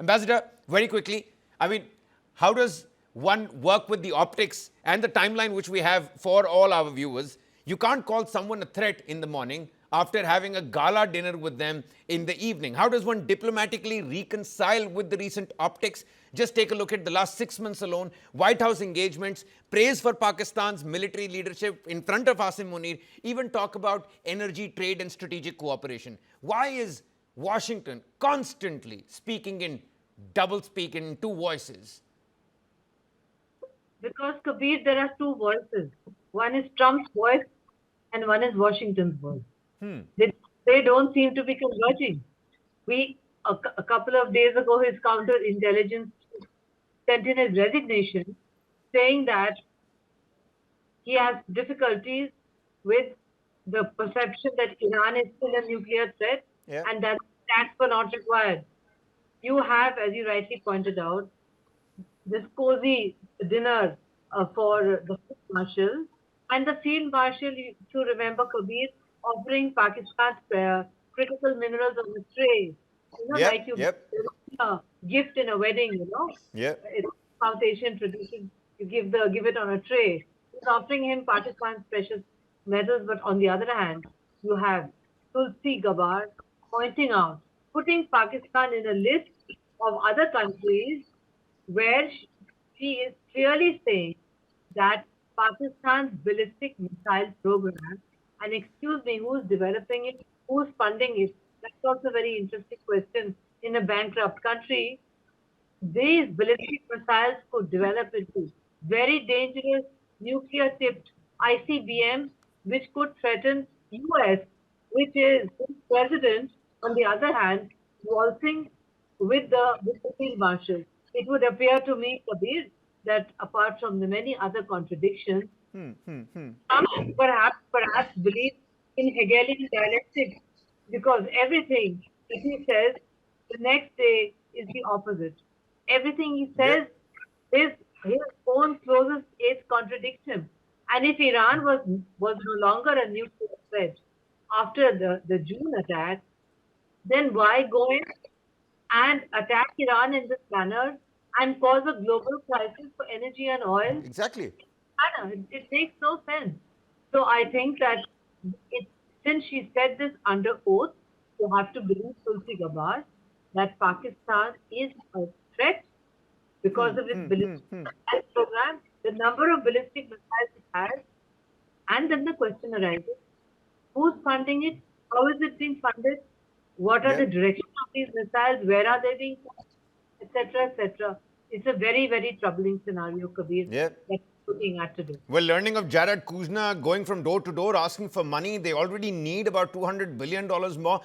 Ambassador, very quickly, I mean, how does one work with the optics and the timeline which we have for all our viewers? You can't call someone a threat in the morning after having a gala dinner with them in the evening. How does one diplomatically reconcile with the recent optics? Just take a look at the last 6 months alone. White House engagements, praise for Pakistan's military leadership in front of Asim Munir, even talk about energy, trade and strategic cooperation. Why is Washington constantly speaking in double-speak in two voices? Because, Kabir, there are two voices. One is Trump's voice and one is Washington's voice. They don't seem to be converging. A couple of days ago, his counterintelligence sent in his resignation saying that he has difficulties with the perception that Iran is still a nuclear threat and that attacks were not required. You have, as you rightly pointed out, this cozy dinner for the Field Marshal, and the Field Marshal, to remember, Kabir, offering Pakistan's critical minerals on a tray, like you give a gift in a wedding, it's South Asian tradition. You give it on a tray. He's offering him Pakistan's precious metals, but on the other hand, you have Tulsi Gabbard pointing out, putting Pakistan in a list of other countries where she is clearly saying that Pakistan's ballistic missile program, and excuse me, who's developing it, who's funding it? That's also a very interesting question. In a bankrupt country, these ballistic missiles could develop into very dangerous nuclear-tipped ICBMs, which could threaten US, which is the president, on the other hand, waltzing with the field marshal. It would appear to me, Kabir, that apart from the many other contradictions, some perhaps believe in Hegelian dialectics, because everything that he says the next day is the opposite. Everything he says his own closest aides contradict him. And if Iran was no longer a nuclear threat after the June attack, then why go in and attack Iran in this manner and cause a global crisis for energy and oil? Exactly. It makes no sense. So I think that since she said this under oath, you have to believe Tulsi Gabbard that Pakistan is a threat because of its ballistic missile program, the number of ballistic missiles it has, and then the question arises, who's funding it? How is it being funded? What are the directions of these missiles? Where are they being funded? Etc., etc. It's a very, very troubling scenario, Kabir, that we're looking at today. We're learning of Jared Kushner going from door to door asking for money. They already need about $200 billion more.